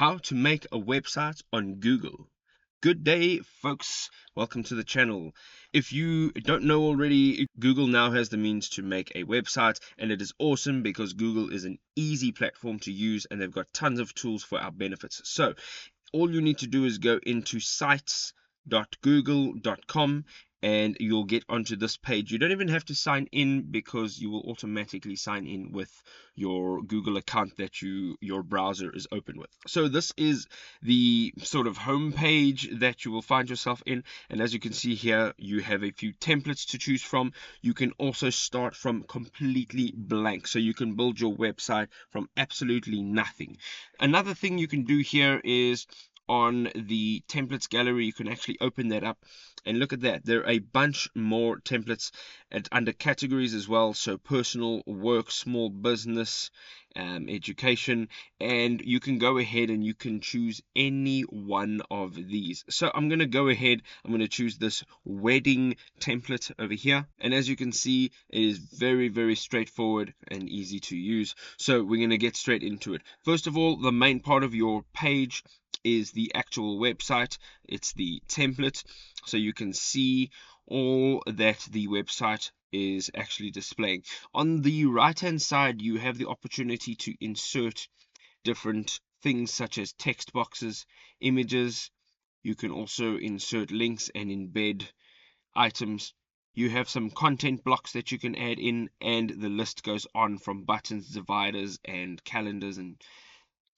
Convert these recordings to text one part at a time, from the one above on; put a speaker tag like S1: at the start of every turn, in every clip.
S1: How to make a website on Google. Good day, folks. Welcome to the channel. If you don't know already, Google now has the means to make a website, and it is awesome because Google is an easy platform to use and they've got tons of tools for our benefits. So all you need to do is go into sites.google.com and you'll get onto this page. You don't even have to sign in because you will automatically sign in with your Google account that your browser is open with. So this is the sort of home page that you will find yourself in, and as you can see here, you have a few templates to choose from. You can also start from completely blank, so you can build your website from absolutely nothing. Another thing you can do here is on the templates gallery, you can actually open that up and look at that. There are a bunch more templates under categories as well, so personal, work, small business, education, and you can go ahead and you can choose any one of these. So I'm going to go ahead, I'm going to choose this wedding template over here, and as you can see, it is very straightforward and easy to use. So we're going to get straight into it. First of all, the main part of your page is the actual website. It's the template, so you can see all that the website is actually displaying. On the right hand side, you have the opportunity to insert different things such as text boxes, images. You can also insert links and embed items. You have some content blocks that you can add in, and the list goes on from buttons, dividers, and calendars and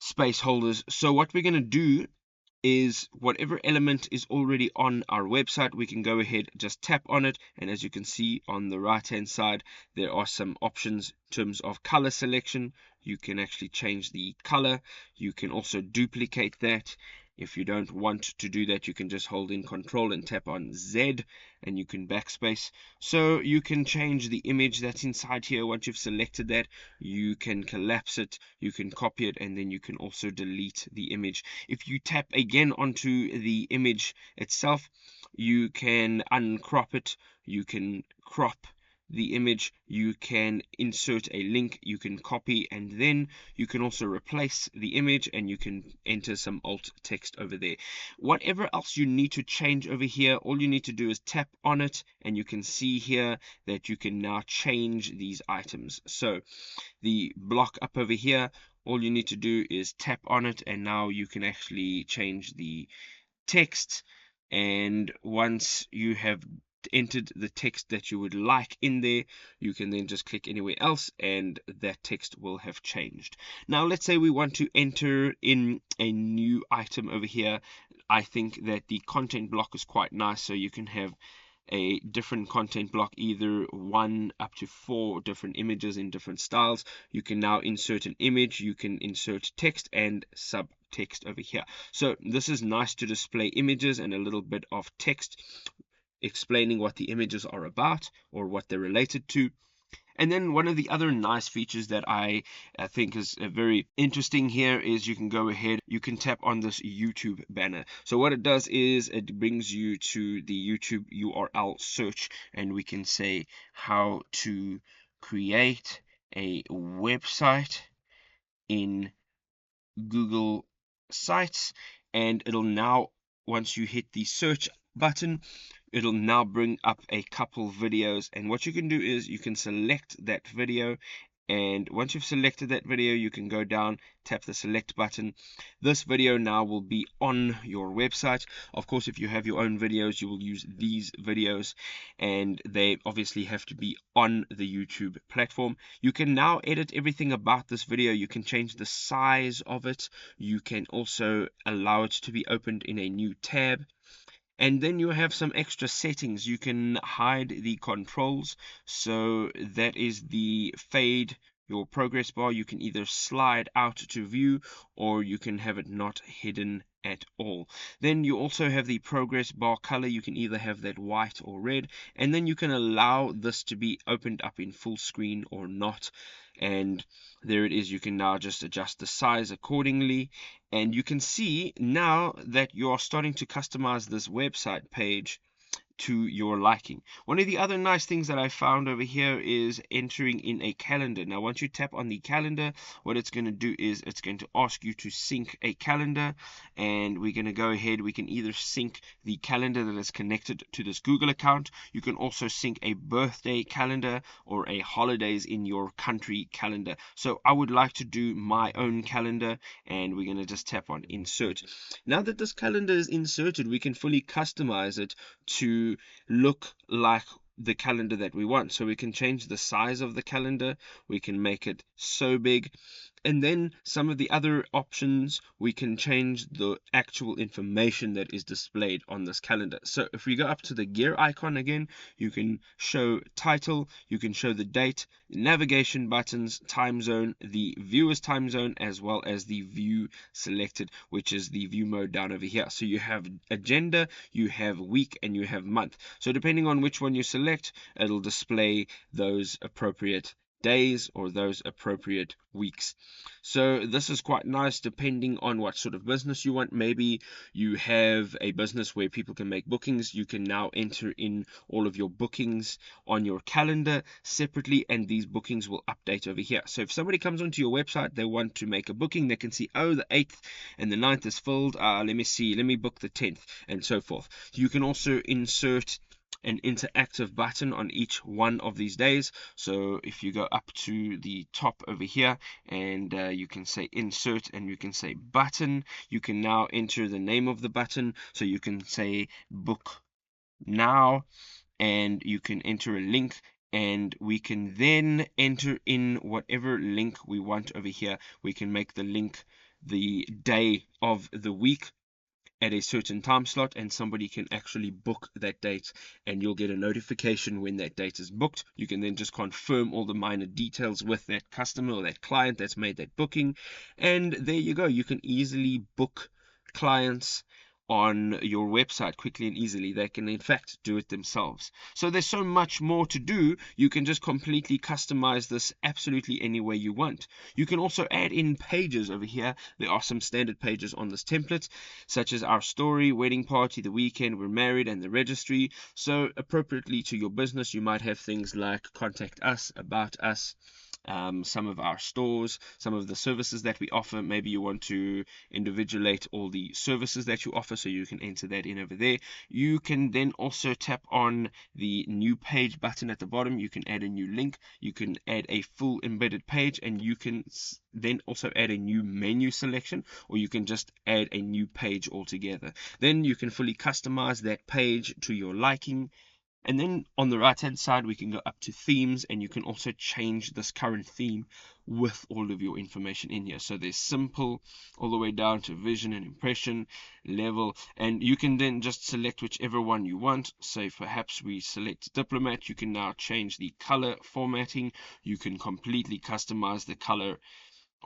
S1: space holders. So what we're going to do is whatever element is already on our website, we can go ahead, just tap on it, and as you can see on the right hand side, there are some options in terms of color selection. You can actually change the color. You can also duplicate that. If you don't want to do that, you can just hold in Control and tap on Z, and you can backspace. So you can change the image that's inside here. Once you've selected that, you can collapse it, you can copy it, and then you can also delete the image. If you tap again onto the image itself, you can uncrop it, you can crop the image, you can insert a link, you can copy, and then you can also replace the image, and you can enter some alt text over there. Whatever else you need to change over here, all you need to do is tap on it, and you can see here that you can now change these items. So the block up over here, all you need to do is tap on it, and now you can actually change the text. And once you have entered the text that you would like in there, you can then just click anywhere else and that text will have changed. Now let's say we want to enter in a new item over here. I think that the content block is quite nice, so you can have a different content block, either 1 up to 4 different images in different styles. You can now insert an image, you can insert text and subtext over here. So this is nice to display images and a little bit of text explaining what the images are about or what they're related to. And then one of the other nice features that I think is very interesting here is you can go ahead, you can tap on this YouTube banner. So what it does is it brings you to the YouTube URL search, and we can say how to create a website in Google Sites, and it'll now, once you hit the search button, it'll now bring up a couple videos, and what you can do is you can select that video, and once you've selected that video, you can go down, tap the select button. This video now will be on your website. Of course, if you have your own videos, you will use these videos, and they obviously have to be on the YouTube platform. You can now edit everything about this video. You can change the size of it. You can also allow it to be opened in a new tab. And then you have some extra settings. You can hide the controls, so that is the fade, your progress bar. You can either slide out to view, or you can have it not hidden at all. Then you also have the progress bar color. You can either have that white or red, and then you can allow this to be opened up in full screen or not. And there it is. You can now just adjust the size accordingly, and you can see now that you're starting to customize this website page to your liking. One of the other nice things that I found over here is entering in a calendar. Now, once you tap on the calendar, what it's going to do is it's going to ask you to sync a calendar, and we're going to go ahead. We can either sync the calendar that is connected to this Google account. You can also sync a birthday calendar or a holidays in your country calendar. So I would like to do my own calendar, and we're going to just tap on insert. Now that this calendar is inserted, we can fully customize it to look like the calendar that we want. So we can change the size of the calendar, we can make it so big, and then some of the other options, we can change the actual information that is displayed on this calendar. So if we go up to the gear icon again, you can show title, you can show the date, navigation buttons, time zone, the viewer's time zone, as well as the view selected, which is the view mode down over here. So you have agenda, you have week, and you have month. So depending on which one you select, it'll display those appropriate days or those appropriate weeks. So this is quite nice depending on what sort of business you want. Maybe you have a business where people can make bookings. You can now enter in all of your bookings on your calendar separately, and these bookings will update over here. So if somebody comes onto your website, they want to make a booking, they can see, oh, the 8th and the 9th is filled. Let me book the 10th, and so forth. You can also insert an interactive button on each one of these days. So if you go up to the top over here, and you can say insert, and you can say button, you can now enter the name of the button. So you can say book now, and you can enter a link, and we can then enter in whatever link we want over here. We can make the link the day of the week at a certain time slot, and somebody can actually book that date, and you'll get a notification when that date is booked. You can then just confirm all the minor details with that customer or that client that's made that booking, and there you go. You can easily book clients on your website quickly and easily. They can in fact do it themselves. So there's so much more to do. You can just completely customize this absolutely any way you want. You can also add in pages over here. There are some standard pages on this template, such as our story, wedding party, the weekend, we're married, and the registry. So appropriately to your business, you might have things like contact us, about us, some of our stores, some of the services that we offer. Maybe you want to individuate all the services that you offer, so you can enter that in over there. You can then also tap on the new page button at the bottom. You can add a new link, you can add a full embedded page, and you can then also add a new menu selection, or you can just add a new page altogether. Then you can fully customize that page to your liking. And then on the right hand side, we can go up to themes, and you can also change this current theme with all of your information in here. So there's simple all the way down to vision and impression level, and you can then just select whichever one you want. Say perhaps we select diplomat. You can now change the color formatting. You can completely customize the color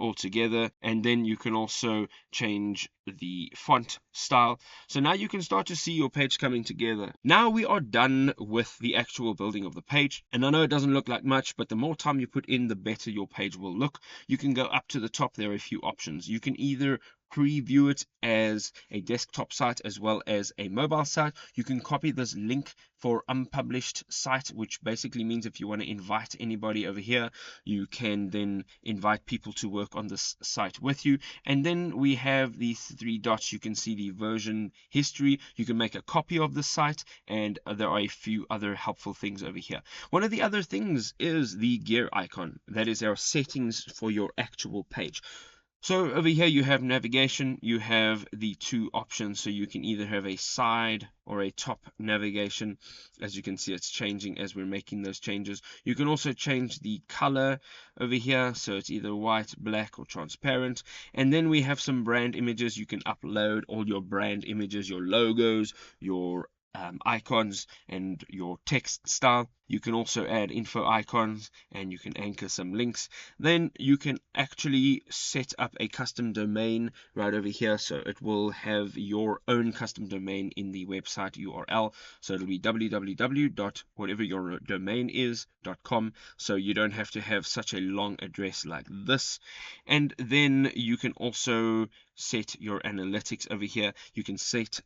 S1: altogether, and then you can also change the font style. So now you can start to see your page coming together. Now we are done with the actual building of the page, and I know it doesn't look like much, but the more time you put in, the better your page will look. You can go up to the top. There are a few options. You can either preview it as a desktop site as well as a mobile site. You can copy this link for unpublished site, which basically means if you want to invite anybody over here, you can then invite people to work on this site with you. And then we have these three dots. You can see the version history. You can make a copy of the site, and there are a few other helpful things over here. One of the other things is the gear icon. That is our settings for your actual page. So over here you have navigation, you have the two options, so you can either have a side or a top navigation. As you can see, it's changing as we're making those changes. You can also change the color over here, so it's either white, black, or transparent. And then we have some brand images. You can upload all your brand images, your logos, your icons, and your text style. You can also add info icons, and you can anchor some links. Then you can actually set up a custom domain right over here, so it will have your own custom domain in the website URL. So it'll be www.whatever your domain is.com, so you don't have to have such a long address like this. And then you can also set your analytics over here. You can set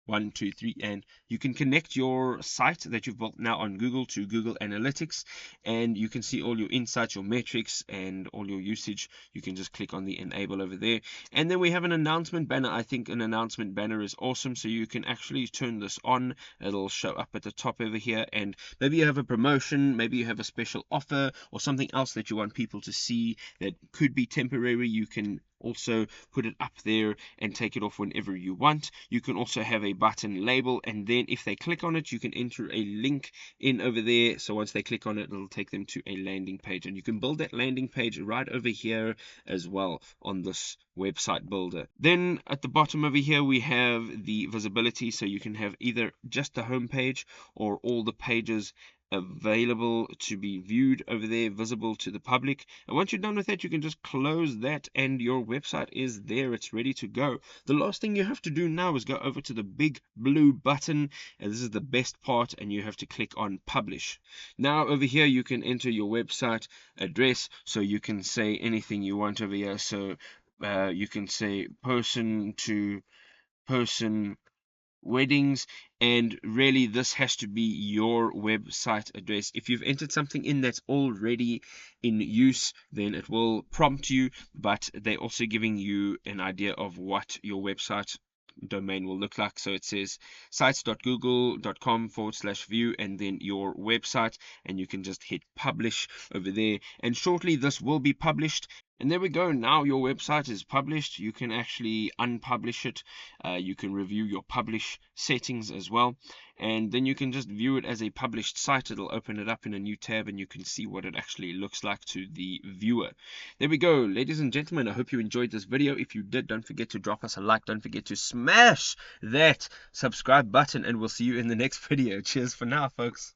S1: 1, 2, 3, and you can connect your site that you've built now on Google to Google Analytics, and you can see all your insights, your metrics, and all your usage. You can just click on the enable over there. And then we have an announcement banner. I think an announcement banner is awesome, so you can actually turn this on. It'll show up at the top over here, and maybe you have a promotion, maybe you have a special offer, or something else that you want people to see that could be temporary. You can also put it up there and take it off whenever you want. You can also have a button label, and then if they click on it, you can enter a link in over there. So once they click on it, it'll take them to a landing page, and you can build that landing page right over here as well on this website builder. Then at the bottom over here we have the visibility, so you can have either just the home page or all the pages available to be viewed over there, visible to the public. And once you're done with that, you can just close that and your website is there. It's ready to go. The last thing you have to do now is go over to the big blue button, and this is the best part, and you have to click on publish. Now over here you can enter your website address, so you can say anything you want over here. So you can say person to person weddings, and really this has to be your website address. If you've entered something in that's already in use, then it will prompt you, but they're also giving you an idea of what your website domain will look like. So it says sites.google.com/view and then your website, and you can just hit publish over there, and shortly this will be published. And there we go. Now your website is published. You can actually unpublish it. You can review your publish settings as well. And then you can just view it as a published site. It'll open it up in a new tab, and you can see what it actually looks like to the viewer. There we go, ladies and gentlemen. I hope you enjoyed this video. If you did, don't forget to drop us a like. Don't forget to smash that subscribe button, and we'll see you in the next video. Cheers for now, folks.